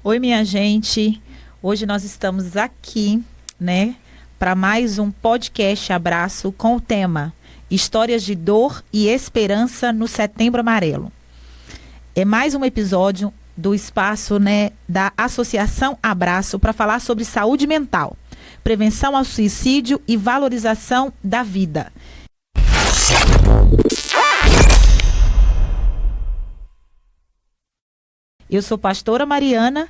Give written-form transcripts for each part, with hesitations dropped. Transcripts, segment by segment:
Oi, minha gente. Hoje nós estamos aqui, né, para mais um podcast Abraço com o tema Histórias de Dor e Esperança no Setembro Amarelo. É mais um episódio do espaço, né, da Associação Abraço para falar sobre saúde mental, prevenção ao suicídio e valorização da vida. Eu sou pastora Mariana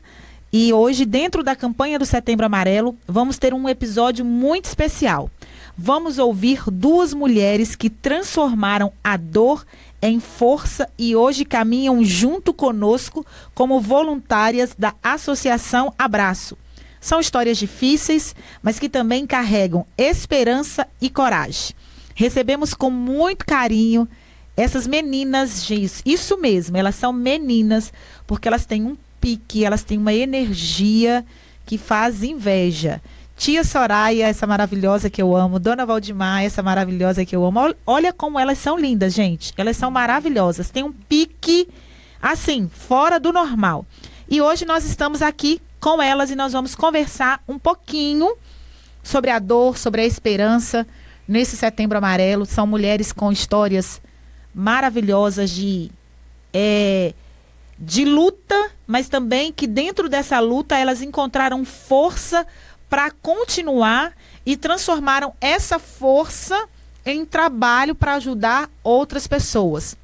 e hoje, dentro da campanha do Setembro Amarelo, vamos ter um episódio muito especial. Vamos ouvir duas mulheres que transformaram a dor em força e hoje caminham junto conosco como voluntárias da Associação Abraço. São histórias difíceis, mas que também carregam esperança e coragem. Recebemos com muito carinho essas meninas, isso mesmo, elas são meninas, porque elas têm um pique, elas têm uma energia que faz inveja. Tia Soraya, essa maravilhosa que eu amo, Dona Valdimar, essa maravilhosa que eu amo. Olha como elas são lindas, gente. Elas são maravilhosas, têm um pique, assim, fora do normal. E hoje nós estamos aqui com elas e nós vamos conversar um pouquinho sobre a dor, sobre a esperança nesse Setembro Amarelo. São mulheres com histórias maravilhosas de luta, mas também que dentro dessa luta elas encontraram força para continuar e transformaram essa força em trabalho para ajudar outras pessoas.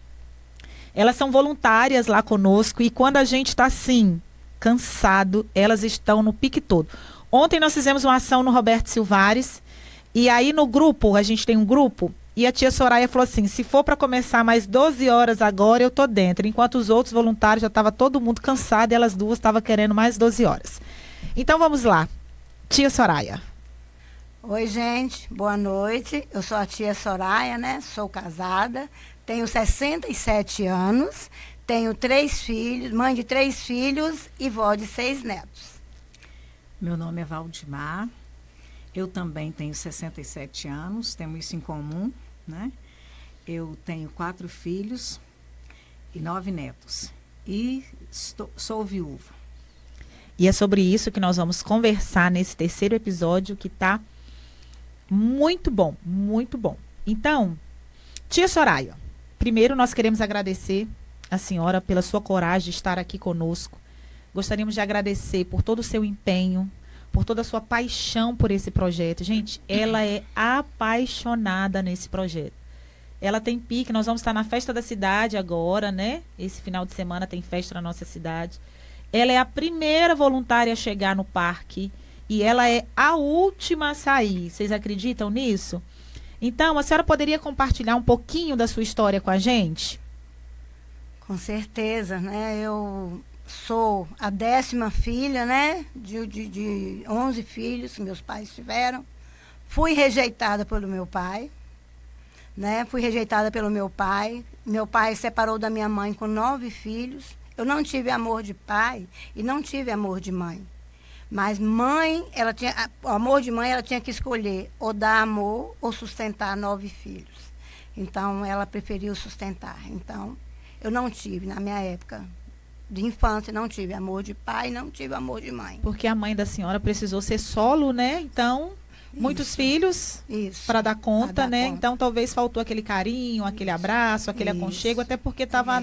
Elas são voluntárias lá conosco e quando a gente está assim, cansado, elas estão no pique todo. Ontem nós fizemos uma ação no Roberto Silvares e aí no grupo, a gente tem um grupo, e a tia Soraya falou assim, se for para começar mais 12 horas agora, eu tô dentro. Enquanto os outros voluntários já estava todo mundo cansado e elas duas estavam querendo mais 12 horas. Então vamos lá. Tia Soraya. Oi, gente. Boa noite. Eu sou a tia Soraya, né? Sou casada, tenho 67 anos, tenho 3 filhos, mãe de 3 filhos e vó de 6 netos. Meu nome é Valdimar. Eu também tenho 67 anos, temos isso em comum, né? Eu tenho 4 filhos e 9 netos. E sou viúva. E é sobre isso que nós vamos conversar nesse terceiro episódio, que está muito bom, muito bom. Então, tia Soraya, primeiro nós queremos agradecer a senhora pela sua coragem de estar aqui conosco. Gostaríamos de agradecer por todo o seu empenho, por toda a sua paixão por esse projeto. Gente, ela é apaixonada nesse projeto. Ela tem pique, nós vamos estar na festa da cidade agora, né? Esse final de semana tem festa na nossa cidade. Ela é a primeira voluntária a chegar no parque e ela é a última a sair. Vocês acreditam nisso? Então, a senhora poderia compartilhar um pouquinho da sua história com a gente? Com certeza, né? Eu sou a 10ª filha, né? De 11 filhos que meus pais tiveram. Fui rejeitada pelo meu pai, né? Fui rejeitada pelo meu pai. Meu pai separou da minha mãe com 9 filhos. Eu não tive amor de pai e não tive amor de mãe. Mas mãe, o amor de mãe, ela tinha que escolher ou dar amor ou sustentar 9 filhos. Então, ela preferiu sustentar. Então, eu não tive, na minha época de infância, não tive amor de pai, não tive amor de mãe. Porque a mãe da senhora precisou ser solo, né? Então, muitos filhos para dar conta, né? Conta. Então, talvez faltou aquele carinho, aquele abraço, aquele aconchego, até porque estava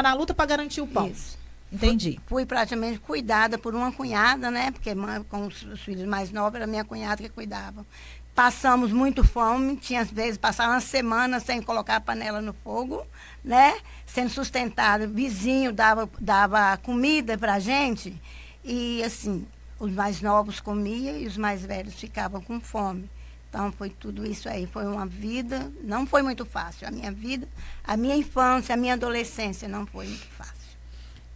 na luta para garantir o pão. Isso. Entendi. Fui praticamente cuidada por uma cunhada, né? Porque com os filhos mais novos, era minha cunhada que cuidava. Passamos muito fome, tinha às vezes passava uma semana sem colocar a panela no fogo, né? Sendo sustentada, vizinho dava comida pra gente e assim, os mais novos comiam e os mais velhos ficavam com fome. Então foi tudo isso aí, foi uma vida, não foi muito fácil. A minha vida, a minha infância, a minha adolescência não foi muito fácil.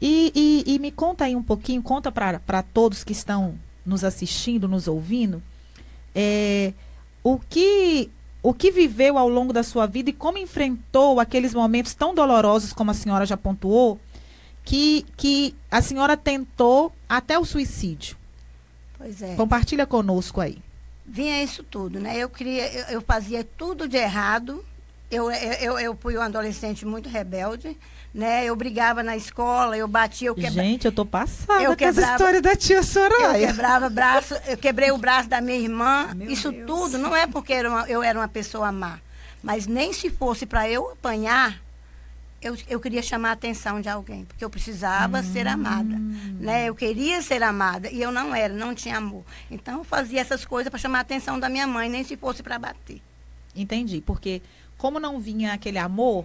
E me conta aí um pouquinho, conta para todos que estão nos assistindo, nos ouvindo, o que viveu ao longo da sua vida e como enfrentou aqueles momentos tão dolorosos, como a senhora já pontuou, que a senhora tentou até o suicídio. Pois é. Compartilha conosco aí. Vinha isso tudo, né? Eu fazia tudo de errado Eu fui uma adolescente muito rebelde, né? Eu brigava na escola, eu batia, eu quebrava. Gente, eu tô passada Eu com essa quebrava- história da tia Eu Soraya. quebrava braço, eu quebrei o braço da minha irmã. Meu Isso Deus. tudo não é porque eu era uma pessoa má, mas nem se fosse para eu apanhar, eu queria chamar a atenção de alguém, porque eu precisava ser amada, né? Eu queria ser amada e eu não era, não tinha amor. Então eu fazia essas coisas para chamar a atenção da minha mãe, nem se fosse para bater. Entendi, porque como não vinha aquele amor,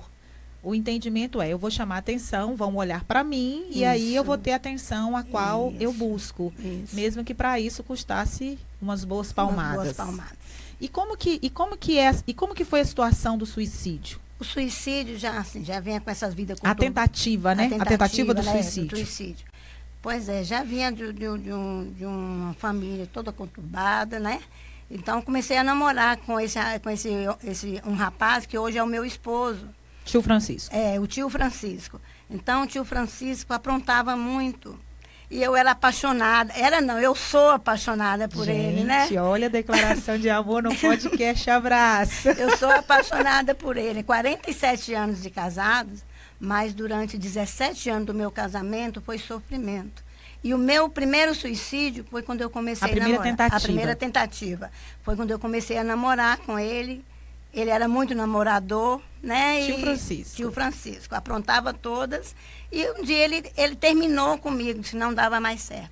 o entendimento é, eu vou chamar atenção, vão olhar para mim e aí eu Isso. vou ter a atenção a qual eu Isso. busco, Isso. mesmo que para isso custasse umas boas Umas palmadas. boas palmadas. E como que foi a situação do suicídio? O suicídio já vem com essas vidas A tentativa, né? A tentativa do suicídio. Pois é, já vinha de uma família toda conturbada, né? Então comecei a namorar com um rapaz que hoje é o meu esposo, Tio Francisco. o tio Francisco. Então o tio Francisco aprontava muito. E eu era apaixonada. Eu sou apaixonada por ele, né? Gente, olha a declaração de amor no podcast Abraço. Eu sou apaixonada por ele. 47 anos de casados, mas durante 17 anos do meu casamento foi sofrimento. E o meu primeiro suicídio foi quando eu comecei A primeira namorar. tentativa. A primeira tentativa. Foi quando eu comecei a namorar com ele. Ele era muito namorador, né? Tio Francisco. Tio Francisco. Aprontava todas. E um dia ele terminou comigo, se não dava mais certo.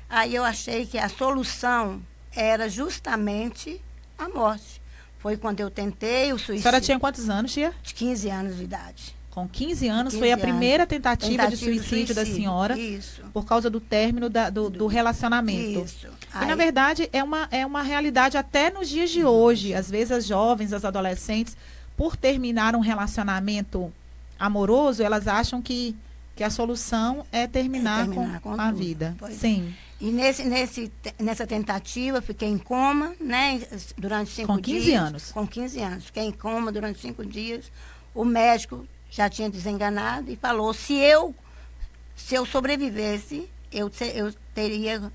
Aí eu achei que a solução era justamente a morte. Foi quando eu tentei o A suicídio. senhora tinha quantos anos, tia? De 15 anos de idade. Com 15 anos 15 foi a anos. primeira tentativa de do suicídio da senhora Isso. por causa do término do relacionamento. Isso. E, na verdade, é uma realidade até nos dias de hoje. Às vezes, as jovens, as adolescentes, por terminar um relacionamento amoroso, elas acham que a solução é terminar com a tudo. vida. Pois é. Sim. E nessa tentativa, fiquei em coma, né? Durante 5 Com dias. 15 anos. Com 15 anos. Fiquei em coma durante 5 dias. O médico já tinha desenganado e falou, se eu sobrevivesse, eu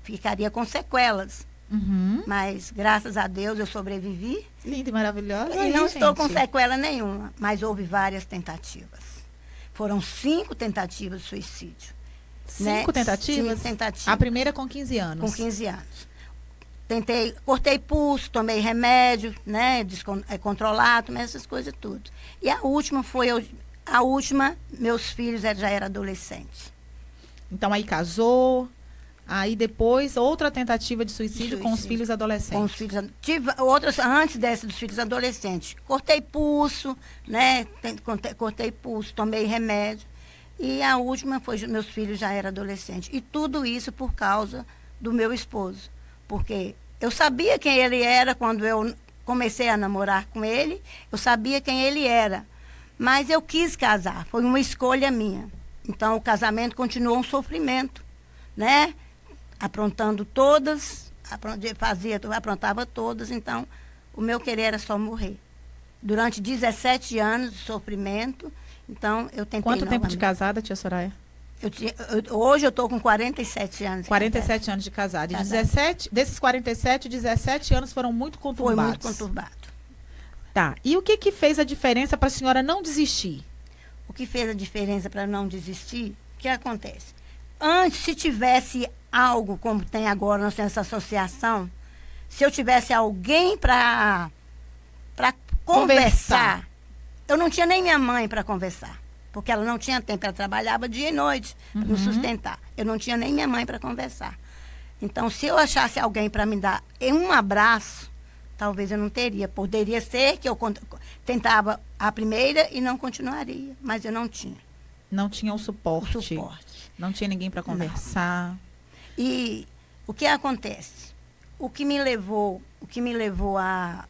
ficaria com sequelas. Uhum. Mas, graças a Deus, eu sobrevivi. Linda e maravilhosa. E aí, não estou com gente. sequela nenhuma, mas houve várias tentativas. Foram 5 tentativas de suicídio. 5 tentativas? 5 tentativas. A primeira com 15 anos. Com 15 anos. Cortei pulso, tomei remédio, né? Controlado, tomei essas coisas tudo. E a última meus filhos já eram adolescentes. Então, aí casou. Aí depois, outra tentativa de suicídio com os Suicídio. filhos adolescentes. Com os filhos, tive outras antes dessa dos filhos adolescentes. Cortei pulso, né? Cortei pulso, tomei remédio. E a última foi meus filhos já eram adolescentes. E tudo isso por causa do meu esposo. Porque eu sabia quem ele era quando eu comecei a namorar com ele. Eu sabia quem ele era. Mas eu quis casar. Foi uma escolha minha. Então o casamento continuou um sofrimento, né? Aprontando todas, aprontava todas, então o meu querer era só morrer. Durante 17 anos de sofrimento, então eu tentei Quanto tempo de novamente. casada, tia Soraya? Hoje eu estou com 47 anos. 47 anos de casada. E Casada. desses 47, 17 anos foram muito Foi conturbados. muito conturbado. Tá. E o que fez a diferença para a senhora não desistir? O que fez a diferença para não desistir, o que acontece? Antes, se tivesse algo como tem agora nessa associação, se eu tivesse alguém para conversar, eu não tinha nem minha mãe para conversar, porque ela não tinha tempo, ela trabalhava dia e noite para me sustentar. Eu não tinha nem minha mãe para conversar. Então, se eu achasse alguém para me dar um abraço, talvez eu não teria. Poderia ser que eu tentava a primeira e não continuaria, mas eu não tinha Não tinha o suporte. o suporte. Não tinha ninguém para conversar. E o que acontece? O que me levou a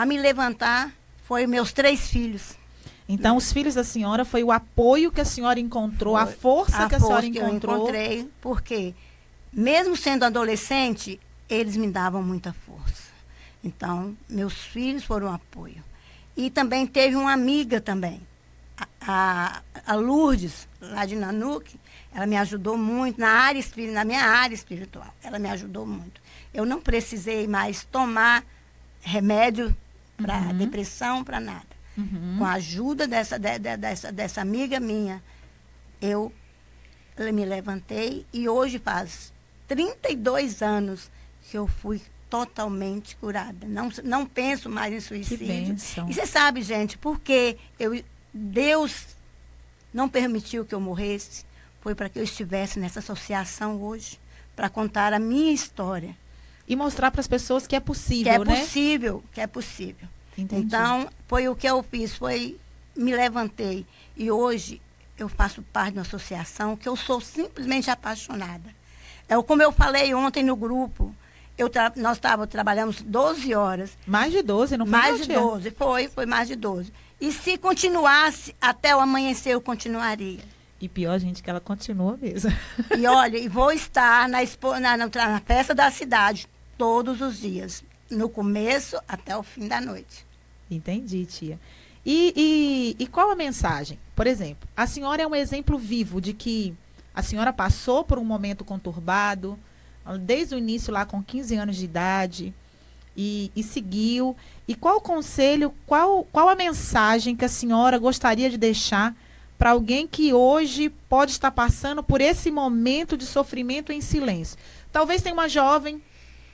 me levantar foi meus 3 filhos. Então, os filhos da senhora foi o apoio que a senhora encontrou, a força que a senhora encontrou. Eu encontrei, porque mesmo sendo adolescente, eles me davam muita força. Então, meus filhos foram um apoio. E também teve uma amiga também, a Lourdes, lá de Nanuque, ela me ajudou muito na minha área espiritual. Ela me ajudou muito. Eu não precisei mais tomar remédio para depressão, para nada. Com a ajuda dessa amiga minha, eu me levantei e hoje faz 32 anos que eu fui totalmente curada. Não penso mais em suicídio. Que bênção. E você sabe, gente, porque Deus não permitiu que eu morresse, foi para que eu estivesse nessa associação hoje, para contar a minha história. E mostrar para as pessoas que é possível, né? Que é possível. Entendi. Então, foi o que eu fiz, me levantei. E hoje eu faço parte de uma associação que eu sou simplesmente apaixonada. Como eu falei ontem no grupo, nós trabalhamos 12 horas. Mais de 12, não foi? Mais de 12, foi mais de 12. E se continuasse até o amanhecer, eu continuaria. E pior, gente, que ela continua mesmo. E olha, vou estar na festa da cidade todos os dias, no começo até o fim da noite. Entendi, tia. E qual a mensagem? Por exemplo, a senhora é um exemplo vivo de que a senhora passou por um momento conturbado, desde o início lá com 15 anos de idade, e seguiu. E qual o conselho, qual a mensagem que a senhora gostaria de deixar para alguém que hoje pode estar passando por esse momento de sofrimento em silêncio? Talvez tenha uma jovem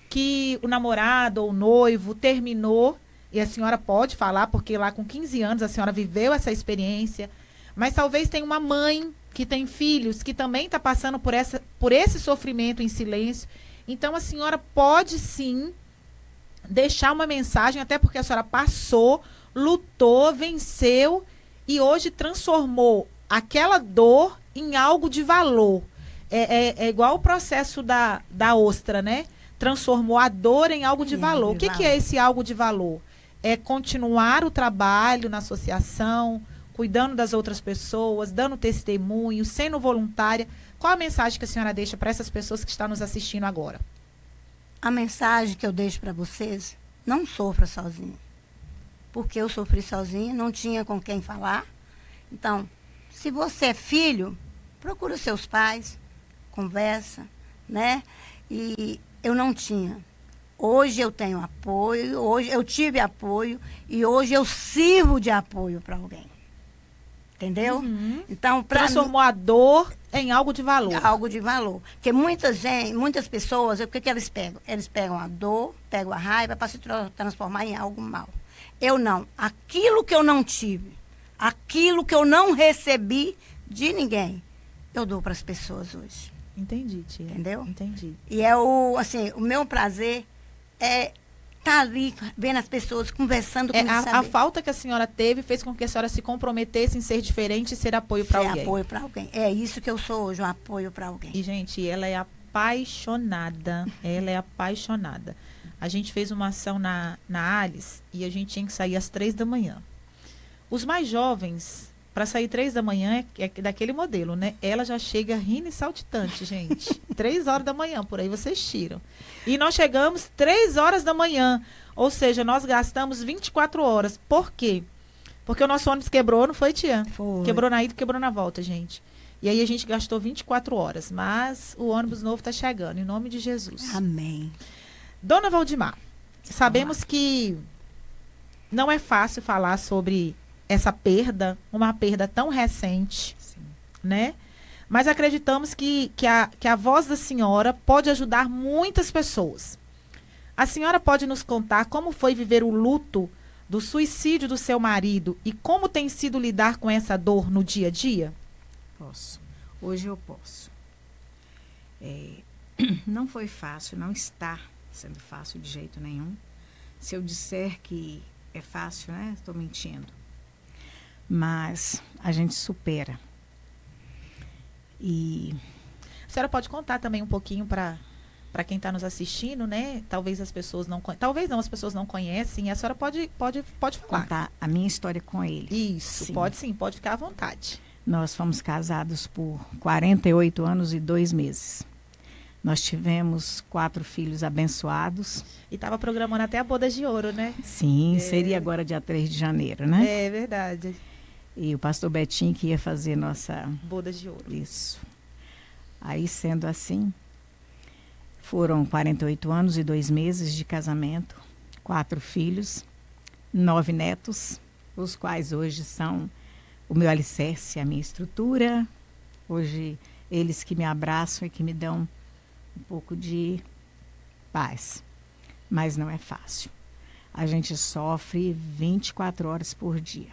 que o namorado ou o noivo terminou, e a senhora pode falar, porque lá com 15 anos a senhora viveu essa experiência, mas talvez tenha uma mãe que tem filhos que também está passando por esse sofrimento em silêncio. Então a senhora pode sim deixar uma mensagem, até porque a senhora passou, lutou, venceu e hoje transformou aquela dor em algo de valor. É igual o processo da ostra, né? Transformou a dor em algo de valor. O que é esse algo de valor? É continuar o trabalho na associação, cuidando das outras pessoas, dando testemunho, sendo voluntária. Qual a mensagem que a senhora deixa para essas pessoas que estão nos assistindo agora? A mensagem que eu deixo para vocês, não sofra sozinho. Porque eu sofri sozinha, não tinha com quem falar. Então, se você é filho, procura os seus pais, conversa, né? E eu não tinha. Hoje eu tenho apoio, hoje eu tive apoio e hoje eu sirvo de apoio para alguém. Entendeu? Então, transformou a dor em algo de valor. Algo de valor. Porque muitas pessoas, o que eles pegam? Eles pegam a dor, pegam a raiva para se transformar em algo mal. Eu não. Aquilo que eu não tive, aquilo que eu não recebi de ninguém, eu dou para as pessoas hoje. Entendi, tia. Entendeu? Entendi. E o meu prazer é estar ali vendo as pessoas, conversando com a falta que a senhora teve fez com que a senhora se comprometesse em ser diferente e ser apoio para alguém. Ser apoio para alguém. É isso que eu sou hoje, um apoio para alguém. E, gente, ela é apaixonada. Ela é apaixonada. A gente fez uma ação na Alice e a gente tinha que sair às 3 da manhã. Os mais jovens, para sair 3 da manhã, é daquele modelo, né? Ela já chega rindo e saltitante, gente. 3 horas da manhã, por aí vocês tiram. E nós chegamos 3 horas da manhã. Ou seja, nós gastamos 24 horas. Por quê? Porque o nosso ônibus quebrou, não foi, tia? Foi. Quebrou na ida e quebrou na volta, gente. E aí a gente gastou 24 horas. Mas o ônibus novo está chegando, em nome de Jesus. Amém. Dona Valdimar, sabemos que não é fácil falar sobre essa perda, uma perda tão recente, Sim. né? Mas acreditamos que a voz da senhora pode ajudar muitas pessoas. A senhora pode nos contar como foi viver o luto do suicídio do seu marido e como tem sido lidar com essa dor no dia a dia? Posso. Hoje eu posso. Não foi fácil, não está sendo fácil de jeito nenhum. Se eu disser que é fácil, né? Estou mentindo. Mas a gente supera. E a senhora pode contar também um pouquinho para quem está nos assistindo, né? Talvez as pessoas não as pessoas não conhecem. A senhora pode falar. Contar a minha história com ele. Isso, sim. Pode ficar à vontade. Nós fomos casados por 48 anos e 2 meses. Nós tivemos 4 filhos abençoados. E estava programando até a boda de ouro, né? Sim, seria agora dia 3 de janeiro, né? É verdade. E o pastor Betinho que ia fazer nossa... boda de ouro. Isso. Aí, sendo assim, foram 48 anos e 2 meses de casamento, 4 filhos. 9 netos, os quais hoje são o meu alicerce, a minha estrutura. Hoje, eles que me abraçam e que me dão um pouco de paz. Mas não é fácil. A gente sofre 24 horas por dia.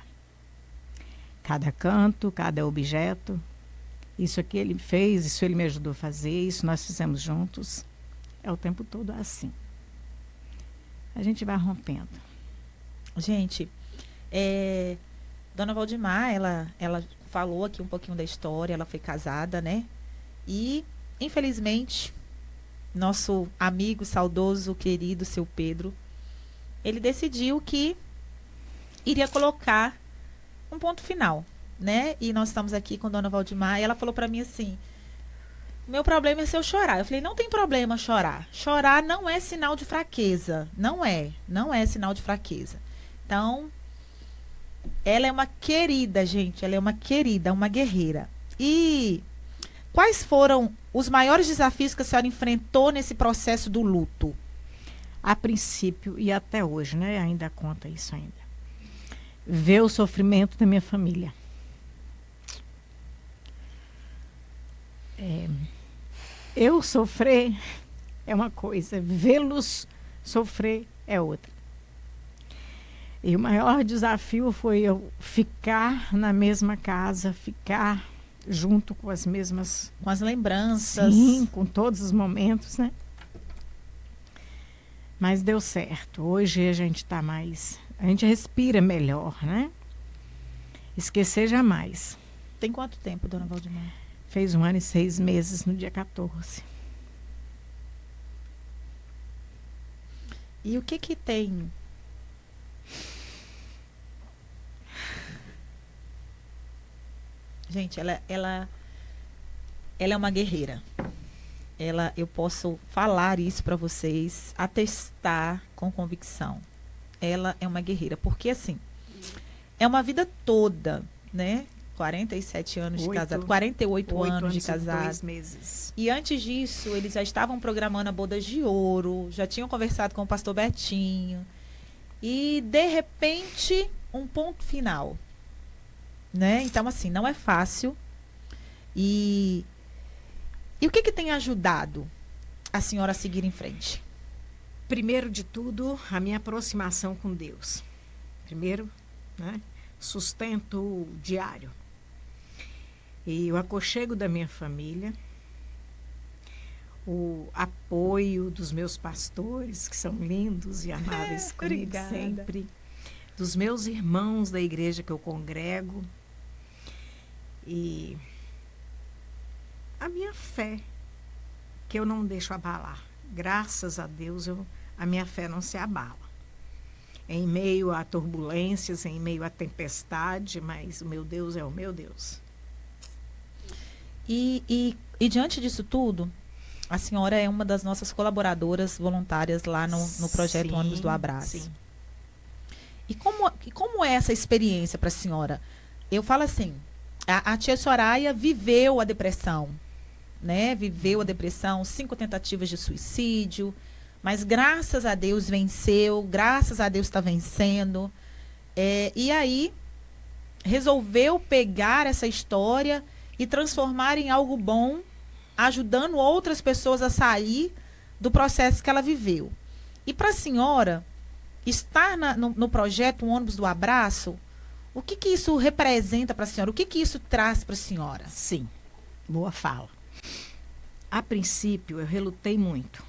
Cada canto, cada objeto. Isso aqui ele fez, isso ele me ajudou a fazer, isso nós fizemos juntos. É o tempo todo assim. A gente vai rompendo. Gente, Dona Valdimar, ela falou aqui um pouquinho da história, ela foi casada, né? E, infelizmente, nosso amigo saudoso, querido, seu Pedro, ele decidiu que iria colocar um ponto final, né? E nós estamos aqui com Dona Valdimar e ela falou para mim assim, meu problema é se eu chorar. Eu falei, não tem problema chorar. Chorar não é sinal de fraqueza. Não é sinal de fraqueza. Então, ela é uma querida, gente. Ela é uma querida, uma guerreira. E quais foram os maiores desafios que a senhora enfrentou nesse processo do luto? A princípio e até hoje, né? Ainda conta isso ainda. Ver o sofrimento da minha família. Eu sofrer é uma coisa, vê-los sofrer é outra. E o maior desafio foi eu ficar na mesma casa, ficar junto com as mesmas... Com as lembranças. Sim, com todos os momentos, né? Mas deu certo. Hoje a gente está mais... A gente respira melhor, né? Esquecer jamais. Tem quanto tempo, Dona Valdimar? Fez 1 ano e 6 meses no dia 14. E o que que tem... Gente, ela é uma guerreira. Eu posso falar isso para vocês, atestar com convicção. Ela é uma guerreira, porque assim, é uma vida toda, né? 47 anos de casado, 48 anos de casado. 2 meses. E antes disso, eles já estavam programando a bodas de ouro, já tinham conversado com o pastor Betinho. E, de repente, um ponto final. Né? Então, assim, não é fácil. E o que tem ajudado a senhora a seguir em frente? Primeiro de tudo, a minha aproximação com Deus. Primeiro, né? Sustento diário. E o aconchego da minha família, o apoio dos meus pastores, que são lindos e amáveis comigo sempre, dos meus irmãos da igreja que eu congrego, e a minha fé, que eu não deixo abalar. Graças a Deus, a minha fé não se abala. Em meio a turbulências, em meio a tempestade, mas o meu Deus é o meu Deus. E diante disso tudo, a senhora é uma das nossas colaboradoras voluntárias lá no projeto Sim, Ônibus do Abraço. Sim. E como é essa experiência para a senhora? Eu falo assim, a tia Soraya viveu a depressão, né? Viveu a depressão, 5 tentativas de suicídio, mas graças a Deus venceu, graças a Deus está vencendo. E aí, resolveu pegar essa história e transformar em algo bom, ajudando outras pessoas a sair do processo que ela viveu. E para a senhora, estar no projeto Ônibus do Abraço, o que isso representa para a senhora? O que isso traz para a senhora? Sim, boa fala. A princípio, eu relutei muito.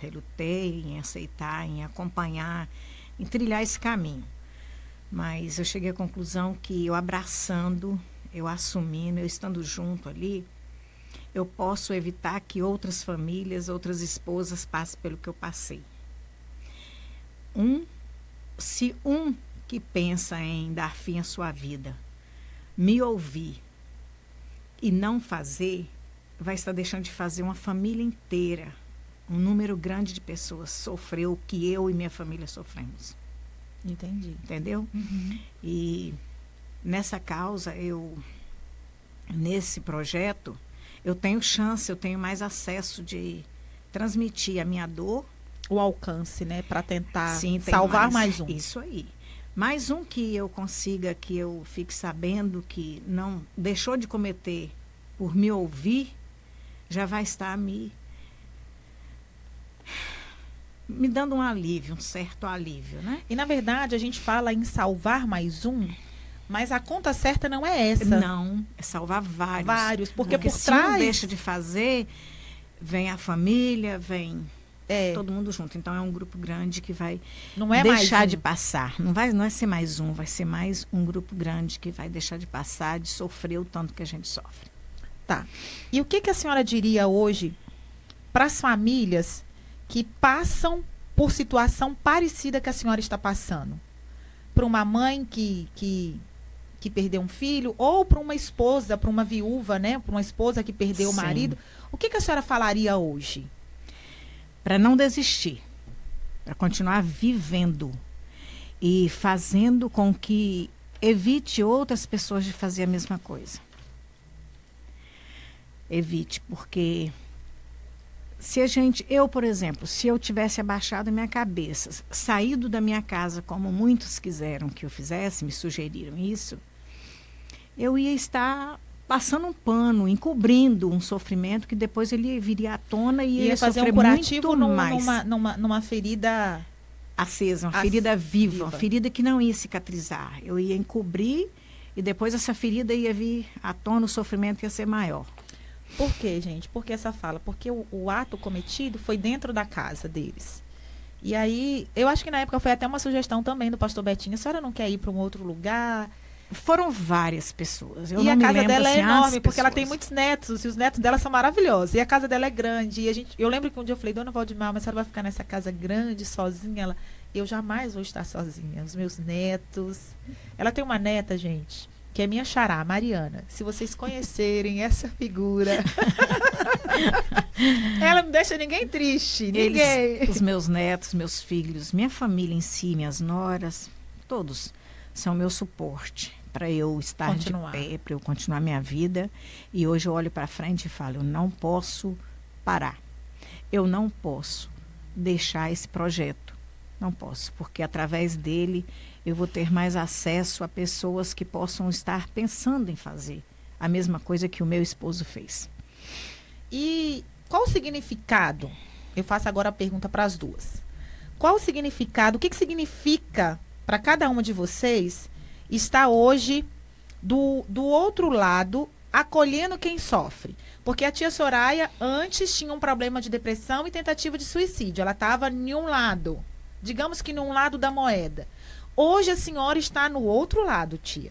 Relutei em aceitar, em acompanhar, em trilhar esse caminho. Mas eu cheguei à conclusão que eu abraçando, eu assumindo, eu estando junto ali, eu posso evitar que outras famílias, outras esposas passem pelo que eu passei. Se um que pensa em dar fim à sua vida me ouvir e não fazer, vai estar deixando de fazer uma família inteira. Um número grande de pessoas sofreu o que eu e minha família sofremos. Entendi. Entendeu? Uhum. E nessa causa, nesse projeto, eu tenho chance, eu tenho mais acesso de transmitir a minha dor. O alcance, né? Para tentar Sim, salvar mais um. Isso aí. Mais um que eu consiga, que eu fique sabendo que não deixou de cometer por me ouvir, já vai estar me dando um alívio, um certo alívio, né? E, na verdade, a gente fala em salvar mais um, mas a conta certa não é essa. Não, é salvar vários. Vários, porque por se trás... um deixa de fazer, vem a família, vem É, todo mundo junto. Então, é um grupo grande que vai não é deixar mais um. de passar. Não vai ser mais um, vai ser mais um grupo grande que vai deixar de passar, de sofrer o tanto que a gente sofre. Tá. E o que a senhora diria hoje para as famílias que passam por situação parecida que a senhora está passando? Para uma mãe que perdeu um filho, ou para uma esposa, para uma viúva, né? Para uma esposa que perdeu o Sim. marido. O que a senhora falaria hoje? Para não desistir, para continuar vivendo e fazendo com que evite outras pessoas de fazer a mesma coisa. Evite, porque eu, por exemplo, se eu tivesse abaixado a minha cabeça, saído da minha casa, como muitos quiseram que eu fizesse, me sugeriram isso, eu ia estar passando um pano, encobrindo um sofrimento que depois ele viria à tona e Ia ia fazer sofrer um curativo muito mais. numa ferida... Acesa, uma Ac- ferida viva, uma viva. ferida que não ia cicatrizar. Eu ia encobrir e depois essa ferida ia vir à tona, o sofrimento ia ser maior. Por quê, gente? Por que essa fala? Porque o ato cometido foi dentro da casa deles. E aí, eu acho que na época foi até uma sugestão também do pastor Betinho. A senhora não quer ir para um outro lugar? Foram várias pessoas. Eu E não a me casa lembro, dela assim, é as enorme, porque ela pessoas. tem muitos netos, e os netos dela são maravilhosos. E a casa dela é grande. E eu lembro que um dia eu falei, dona Valdemar, mas a senhora vai ficar nessa casa grande, sozinha? Ela, eu jamais vou estar sozinha. Os meus netos. Ela tem uma neta, gente, que é minha xará, Mariana. Se vocês conhecerem essa figura. Ela não deixa ninguém triste. Ninguém. Os meus netos, meus filhos, minha família em si, minhas noras, todos são meu suporte para eu estar Continuar. de pé, para eu continuar minha vida. E hoje eu olho para frente e falo, eu não posso parar. Eu não posso deixar esse projeto. Não posso, porque através dele eu vou ter mais acesso a pessoas que possam estar pensando em fazer a mesma coisa que o meu esposo fez. E qual o significado? Eu faço agora a pergunta para as duas. Qual o significado? O que significa para cada uma de vocês estar hoje do outro lado, acolhendo quem sofre? Porque a tia Soraya antes tinha um problema de depressão e tentativa de suicídio. Ela estava em um lado, digamos que num lado da moeda. Hoje a senhora está no outro lado, tia.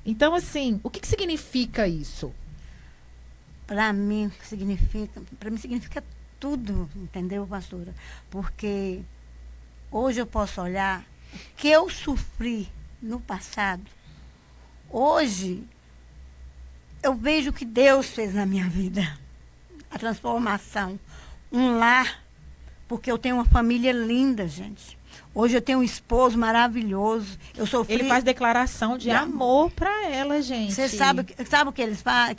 Então, assim, o que significa isso? Para mim significa tudo, entendeu, pastora? Porque hoje eu posso olhar o que eu sofri no passado. Hoje eu vejo o que Deus fez na minha vida. A transformação. Um lar, porque eu tenho uma família linda, gente. Hoje eu tenho um esposo maravilhoso. Eu sofri... Ele faz declaração de amor para ela, gente. Você sabe o que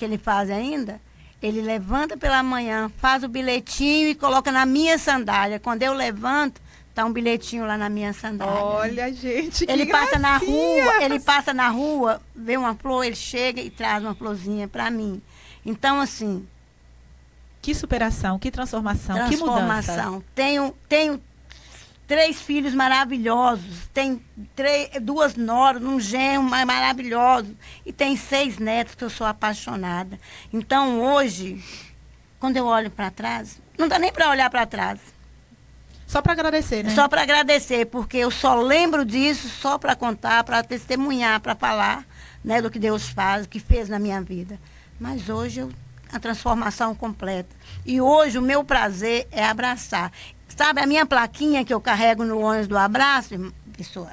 ele faz ainda? Ele levanta pela manhã, faz o bilhetinho e coloca na minha sandália. Quando eu levanto, tá um bilhetinho lá na minha sandália. Olha, gente, que Ele passa na gracinha. rua, vê uma flor, ele chega e traz uma florzinha para mim. Então, assim, Que superação, que transformação, que mudança. transformação. Tenho 3 filhos maravilhosos, tem 2 noras, um genro maravilhoso, e tem 6 netos que eu sou apaixonada. Então, hoje, quando eu olho para trás, não dá nem para olhar para trás. Só para agradecer, né? Só para agradecer, porque eu só lembro disso só para contar, para testemunhar, para falar, né, do que Deus faz, o que fez na minha vida. Mas hoje a transformação completa. E hoje o meu prazer é abraçar. Sabe a minha plaquinha que eu carrego no ônibus do abraço,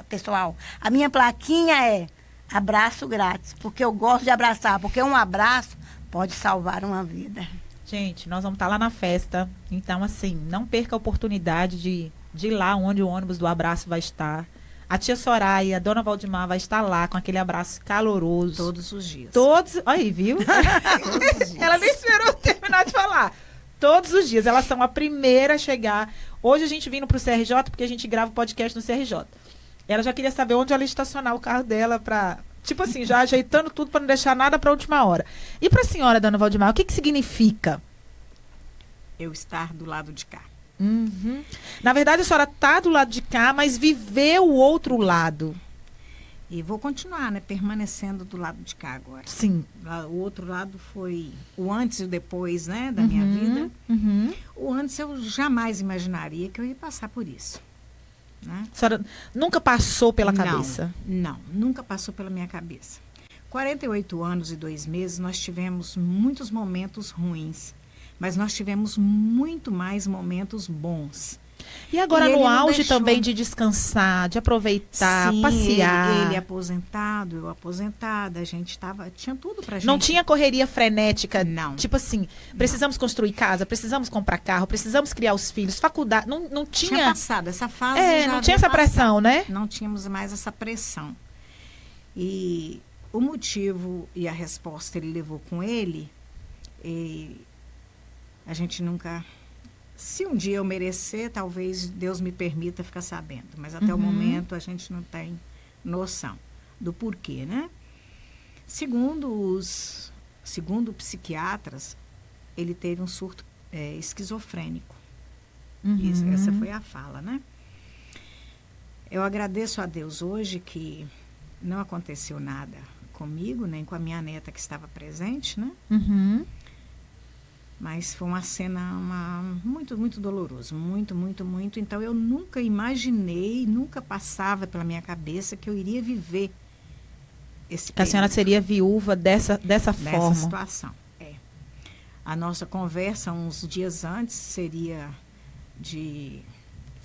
pessoal? A minha plaquinha é abraço grátis, porque eu gosto de abraçar, porque um abraço pode salvar uma vida. Gente, nós vamos estar lá na festa. Então, assim, não perca a oportunidade de ir lá onde o ônibus do abraço vai estar. A tia Soraya, a dona Valdemar vai estar lá com aquele abraço caloroso. Todos os dias. Aí, viu? Ela nem esperou eu terminar de falar. Todos os dias. Elas são a primeira a chegar. Hoje a gente vindo pro CRJ, porque a gente grava o podcast no CRJ. Ela já queria saber onde ela ia estacionar o carro dela para, tipo assim, já ajeitando tudo para não deixar nada para a última hora. E para a senhora, dona Valdimar, o que significa? Eu estar do lado de cá. Uhum. Na verdade, a senhora está do lado de cá, mas viveu o outro lado. E vou continuar, né? Permanecendo do lado de cá agora. Sim. O outro lado foi o antes e o depois, né? Da minha vida. Uhum. O antes eu jamais imaginaria que eu ia passar por isso. Né? A senhora nunca passou pela cabeça? Não, nunca passou pela minha cabeça. 48 anos e 2 meses, nós tivemos muitos momentos ruins. Mas nós tivemos muito mais momentos bons. E agora no auge também de descansar, de aproveitar, sim, passear. Ele aposentado, eu aposentada, a gente tinha tudo pra gente. Não tinha correria frenética? Não. Tipo assim, precisamos construir casa, precisamos comprar carro, precisamos criar os filhos, faculdade, não tinha... Tinha passado, essa fase já não tinha essa pressão, né? Não tínhamos mais essa pressão. E o motivo e a resposta ele levou com ele, a gente nunca... Se um dia eu merecer, talvez Deus me permita ficar sabendo. Mas até o momento a gente não tem noção do porquê, né? Segundo psiquiatras, ele teve um surto esquizofrênico. Essa foi a fala, né? Eu agradeço a Deus hoje que não aconteceu nada comigo, nem com a minha neta que estava presente, né? Mas foi uma cena muito, muito dolorosa. Muito, muito, muito. Então, eu nunca imaginei, nunca passava pela minha cabeça que eu iria viver esse período. Que a senhora seria viúva dessa forma. Nessa situação, A nossa conversa, uns dias antes, seria de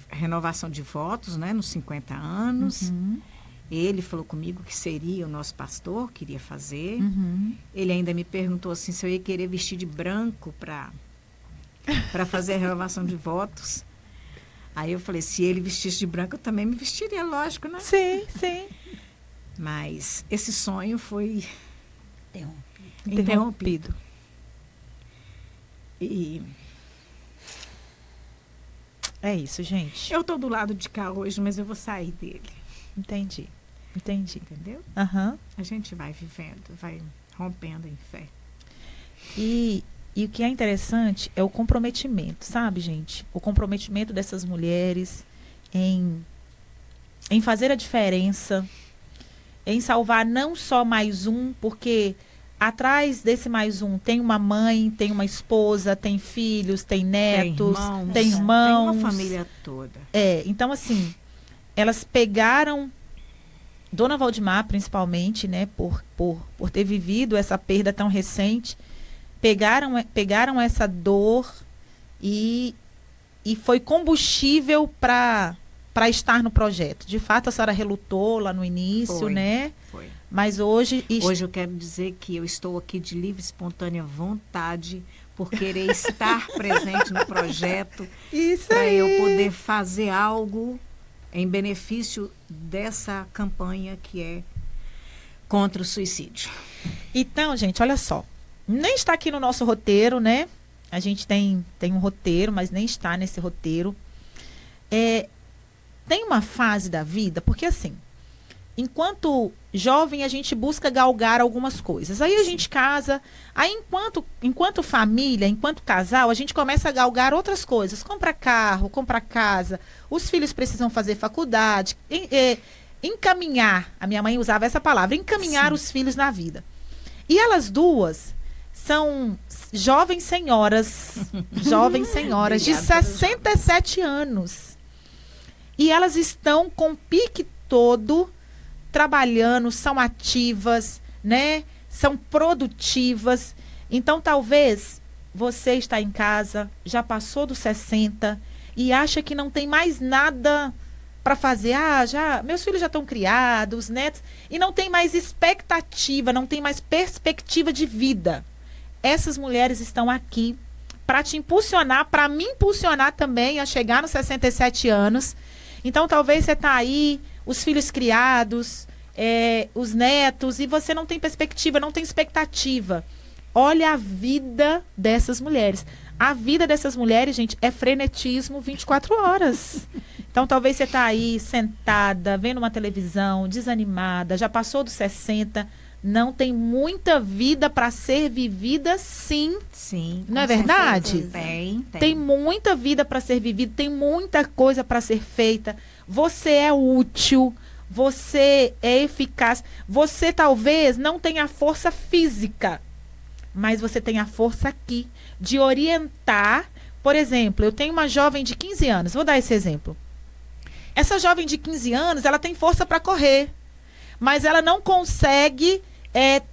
renovação de votos, né? Nos 50 anos. Ele falou comigo que seria o nosso pastor, queria fazer. Ele ainda me perguntou assim se eu ia querer vestir de branco para fazer a renovação de votos. Aí eu falei, se ele vestisse de branco, eu também me vestiria, lógico, né? Sim, sim. Mas esse sonho foi interrompido. E é isso, gente. Eu estou do lado de cá hoje, mas eu vou sair dele. Entendi. Entendeu? A gente vai vivendo, vai rompendo em fé. E o que é interessante é o comprometimento, sabe, gente? O comprometimento dessas mulheres em fazer a diferença, em salvar não só mais um, porque atrás desse mais um tem uma mãe, tem uma esposa, tem filhos, tem netos, tem irmãos. Tem uma família toda. Então assim, elas pegaram Dona Valdimar, principalmente, né, por ter vivido essa perda tão recente, pegaram essa dor e foi combustível para estar no projeto. De fato, a senhora relutou lá no início, né? Foi. Mas hoje... Hoje eu quero dizer que eu estou aqui de livre e espontânea vontade por querer estar presente no projeto. Isso para aí. Eu poder fazer algo em benefício dessa campanha que é contra o suicídio. Então, gente, olha só. Nem está aqui no nosso roteiro, né? A gente tem um roteiro, mas nem está nesse roteiro. Tem uma fase da vida, porque assim, enquanto jovem a gente busca galgar algumas coisas. Aí a gente casa, aí enquanto família, enquanto casal, a gente começa a galgar outras coisas. Compra carro, compra casa, os filhos precisam fazer faculdade, encaminhar, a minha mãe usava essa palavra, encaminhar os filhos na vida. E elas duas são jovens senhoras de 67 anos. E elas estão com o pique todo trabalhando, são ativas, né? São produtivas. Então, talvez você está em casa, já passou dos 60 e acha que não tem mais nada para fazer. Meus filhos já estão criados, netos, e não tem mais expectativa, não tem mais perspectiva de vida. Essas mulheres estão aqui para te impulsionar, para me impulsionar também a chegar nos 67 anos. Então, talvez você está aí, os filhos criados, os netos, e você não tem perspectiva, não tem expectativa. Olha a vida dessas mulheres. A vida dessas mulheres, gente, é frenetismo 24 horas. Então, talvez você está aí sentada, vendo uma televisão, desanimada, já passou dos 60, não tem muita vida para ser vivida, sim. Sim. Não é verdade? Tem muita vida para ser vivida, tem muita coisa para ser feita. Você é útil, você é eficaz. Você talvez não tenha força física, mas você tem a força aqui de orientar. Por exemplo, eu tenho uma jovem de 15 anos, vou dar esse exemplo. Essa jovem de 15 anos, ela tem força para correr, mas ela não consegue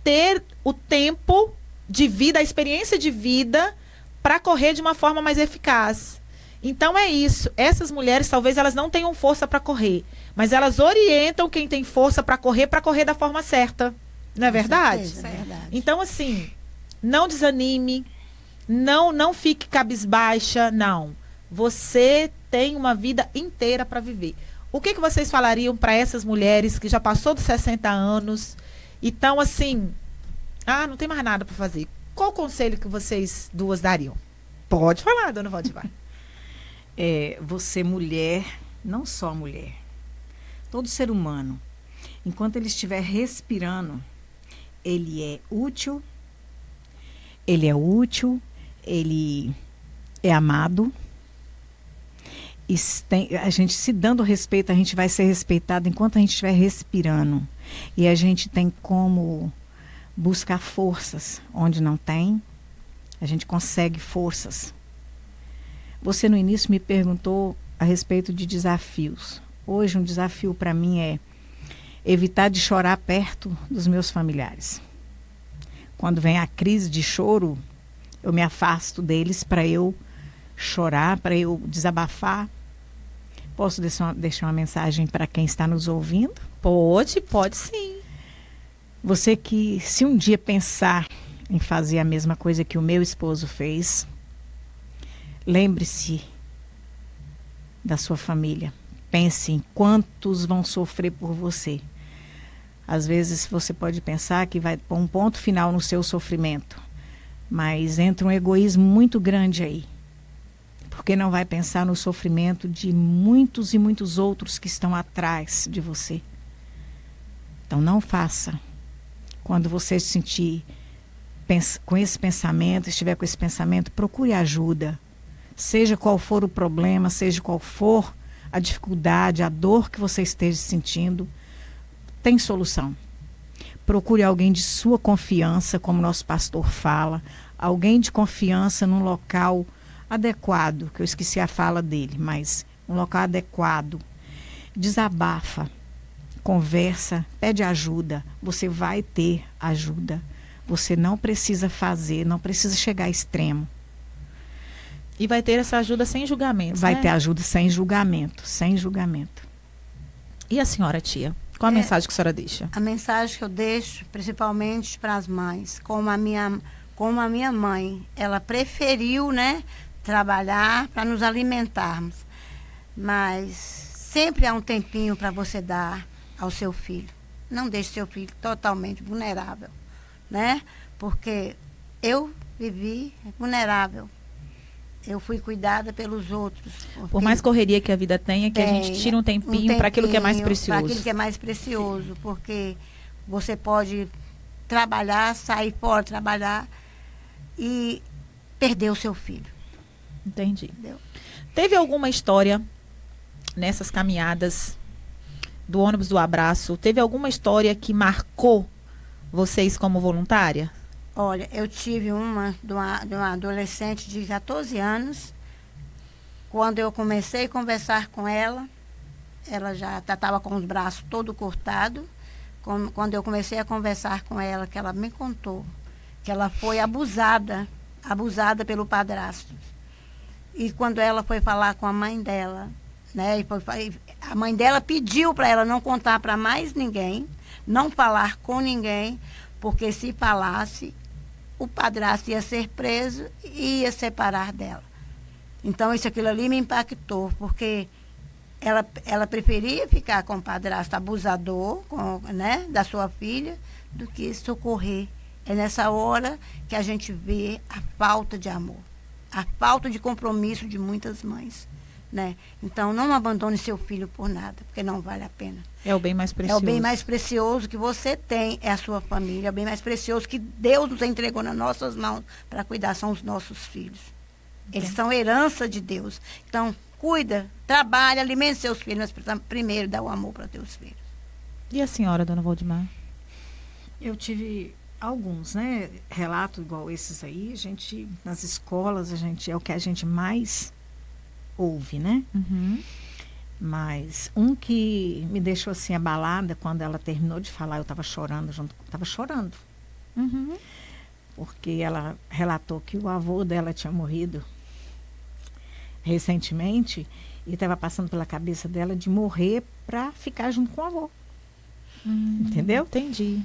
ter o tempo de vida, a experiência de vida para correr de uma forma mais eficaz. Então é isso. Essas mulheres, talvez elas não tenham força para correr, mas elas orientam quem tem força para correr da forma certa. Não é verdade? Certeza, é verdade. Então, assim, não desanime, não fique cabisbaixa, não. Você tem uma vida inteira para viver. O que vocês falariam para essas mulheres que já passou dos 60 anos e estão assim, não tem mais nada para fazer? Qual o conselho que vocês duas dariam? Pode falar, dona Valdimar. Você mulher, não só mulher, todo ser humano, enquanto ele estiver respirando, ele é útil, ele é amado. E a gente se dando respeito, a gente vai ser respeitado enquanto a gente estiver respirando. E a gente tem como buscar forças onde não tem. A gente consegue forças. Você no início me perguntou a respeito de desafios. Hoje um desafio para mim é evitar de chorar perto dos meus familiares. Quando vem a crise de choro, eu me afasto deles para eu chorar, para eu desabafar. Posso deixar uma mensagem para quem está nos ouvindo? Pode sim. Você que, se um dia pensar em fazer a mesma coisa que o meu esposo fez, lembre-se da sua família. Pense em quantos vão sofrer por você. Às vezes você pode pensar que vai pôr um ponto final no seu sofrimento, mas entra um egoísmo muito grande aí. Porque não vai pensar no sofrimento de muitos e muitos outros que estão atrás de você. Então não faça. Quando você se sentir com esse pensamento, estiver com esse pensamento, procure ajuda. Seja qual for o problema, seja qual for a dificuldade, a dor que você esteja sentindo, tem solução. Procure alguém de sua confiança, como nosso pastor fala, alguém de confiança num local adequado, que eu esqueci a fala dele, mas um local adequado. Desabafa, conversa, pede ajuda. Você vai ter ajuda. Você não precisa fazer, não precisa chegar a extremo. E vai ter essa ajuda sem julgamento, Vai ter ajuda sem julgamento, sem julgamento. E a senhora, tia? Qual a mensagem que a senhora deixa? A mensagem que eu deixo, principalmente para as mães, como a minha mãe, ela preferiu, trabalhar para nos alimentarmos. Mas sempre há um tempinho para você dar ao seu filho. Não deixe seu filho totalmente vulnerável, Porque eu vivi vulnerável. Eu fui cuidada pelos outros. Por mais correria que a vida tenha, que a gente tira um tempinho para aquilo que é mais precioso. Para aquilo que é mais precioso, porque você pode trabalhar, sair fora, trabalhar e perder o seu filho. Entendi. Entendeu? Teve alguma história nessas caminhadas do ônibus do abraço? Teve alguma história que marcou vocês como voluntária? Olha, eu tive uma de uma adolescente de 14 anos. Quando eu comecei a conversar com ela, ela já estava com os braços todo cortados. Quando eu comecei a conversar com ela, que ela me contou que ela foi abusada pelo padrasto. E quando ela foi falar com a mãe dela, a mãe dela pediu para ela não contar para mais ninguém, não falar com ninguém, porque se falasse, o padrasto ia ser preso e ia separar dela. Então, aquilo ali me impactou, porque ela preferia ficar com o padrasto abusador, da sua filha, do que socorrer. É nessa hora que a gente vê a falta de amor, a falta de compromisso de muitas mães. né? Então, não abandone seu filho por nada, porque não vale a pena. É o bem mais É precioso. o bem mais precioso que você tem, é a sua família. É o bem mais precioso que Deus nos entregou nas nossas mãos para cuidar, são os nossos filhos. Eles são herança de Deus. Então, cuida, trabalha, alimente seus filhos, mas primeiro dá o amor para teus filhos. E a senhora, dona Valdimar? Eu tive alguns, né? Relatos igual esses aí, nas escolas, é o que a gente mais ouve, né? Uhum. Mas um que me deixou assim abalada quando ela terminou de falar, eu estava chorando estava chorando. Uhum. Porque ela relatou que o avô dela tinha morrido recentemente e estava passando pela cabeça dela de morrer para ficar junto com o avô. Entendeu? Entendi.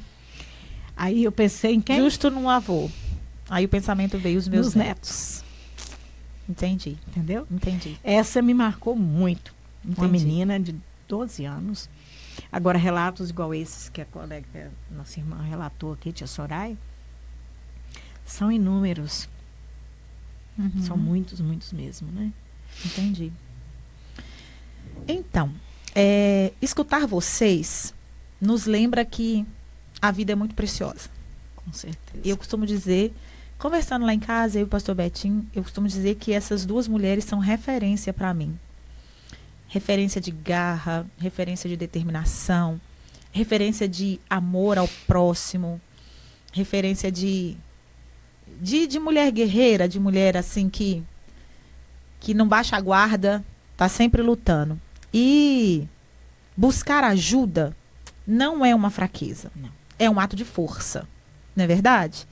Aí eu pensei em quem? Justo num avô. Aí o pensamento veio os meus Nos netos. Entendi. Entendeu? Entendi. Essa me marcou muito. Uma Entendi. menina de 12 anos. Agora, relatos igual esses que a colega, nossa irmã relatou aqui, tia Soraya, são inúmeros. Uhum. São muitos, muitos mesmo, né? Entendi. Então, escutar vocês nos lembra que a vida é muito preciosa. Com certeza. Eu costumo dizer, conversando lá em casa, eu e o pastor Betinho, eu costumo dizer que essas duas mulheres são referência para mim. Referência de garra, referência de determinação, referência de amor ao próximo, referência de mulher guerreira, de mulher assim que não baixa a guarda, tá sempre lutando. E buscar ajuda não é uma fraqueza, Não. é um ato de força, não é verdade?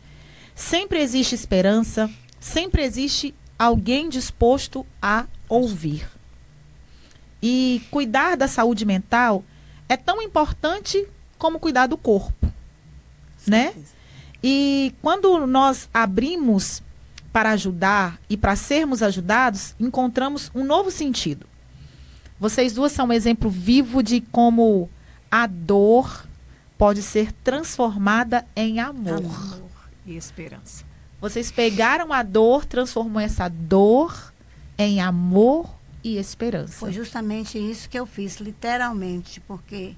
Sempre existe esperança, sempre existe alguém disposto a ouvir. E cuidar da saúde mental é tão importante como cuidar do corpo, né? Certeza. E quando nós abrimos para ajudar e para sermos ajudados, encontramos um novo sentido. Vocês duas são um exemplo vivo de como a dor pode ser transformada em amor. Amor e esperança. Vocês pegaram a dor, transformou essa dor em amor e esperança. Foi justamente isso que eu fiz, literalmente, porque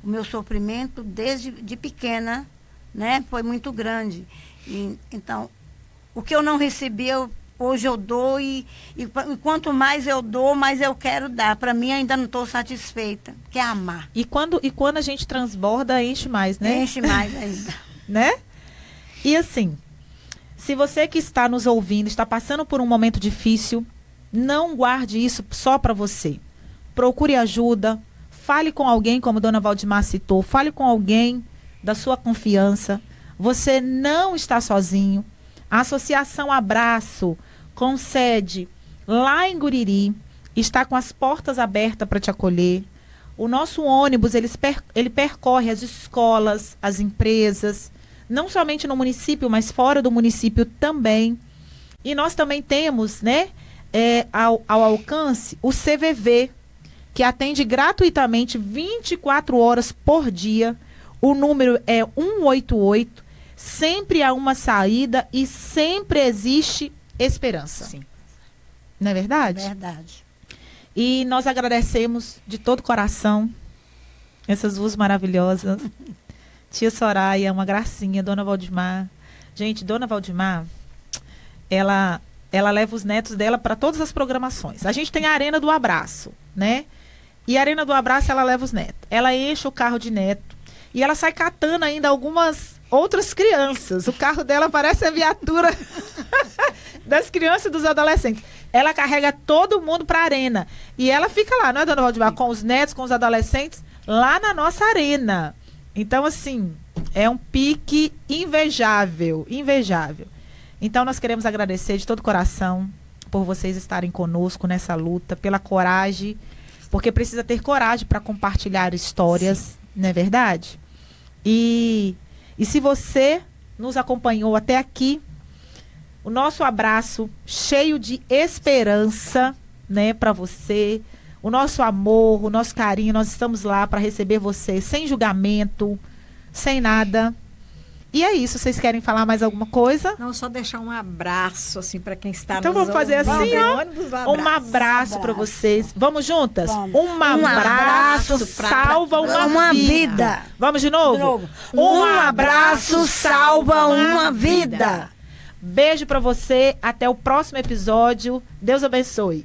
o meu sofrimento desde de pequena, né, foi muito grande. E, então, o que eu não recebi, hoje eu dou e quanto mais eu dou, mais eu quero dar. Para mim, ainda não estou satisfeita, que é amar. E quando a gente transborda, enche mais, né? Enche mais ainda. Né? E assim, se você que está nos ouvindo, está passando por um momento difícil, não guarde isso só para você. Procure ajuda, fale com alguém, como Dona Valdimar citou, fale com alguém da sua confiança. Você não está sozinho. A Associação Abraço, com sede lá em Guriri, está com as portas abertas para te acolher. O nosso ônibus, ele percorre as escolas, as empresas, não somente no município, mas fora do município também. E nós também temos, né, ao alcance, o CVV, que atende gratuitamente 24 horas por dia. O número é 188. Sempre há uma saída e sempre existe esperança. Sim. Não é verdade? Verdade. E nós agradecemos de todo o coração essas duas maravilhosas. Tia Soraya, uma gracinha. Dona Valdimar. Gente, Dona Valdimar, ela leva os netos dela para todas as programações. A gente tem a Arena do Abraço, né? E a Arena do Abraço, ela leva os netos. Ela enche o carro de neto. E ela sai catando ainda algumas outras crianças. O carro dela parece a viatura das crianças e dos adolescentes. Ela carrega todo mundo para a arena. E ela fica lá, não é, Dona Valdimar? Com os netos, com os adolescentes, lá na nossa arena. Então, assim, é um pique invejável, invejável. Então, nós queremos agradecer de todo o coração por vocês estarem conosco nessa luta, pela coragem, porque precisa ter coragem para compartilhar histórias, sim, não é verdade? E se você nos acompanhou até aqui, o nosso abraço cheio de esperança, né, para você, o nosso amor, o nosso carinho, nós estamos lá para receber você sem julgamento, sem nada. E é isso. Vocês querem falar mais alguma coisa? Não, só deixar um abraço, assim, para quem está Então nos vamos fazer ouvindo. assim, ó. Ônibus, Um abraço para vocês. Vamos juntas? Vamos. Um abraço salva uma vida. Vamos de novo? Um abraço salva uma vida. Beijo para você. Até o próximo episódio. Deus abençoe.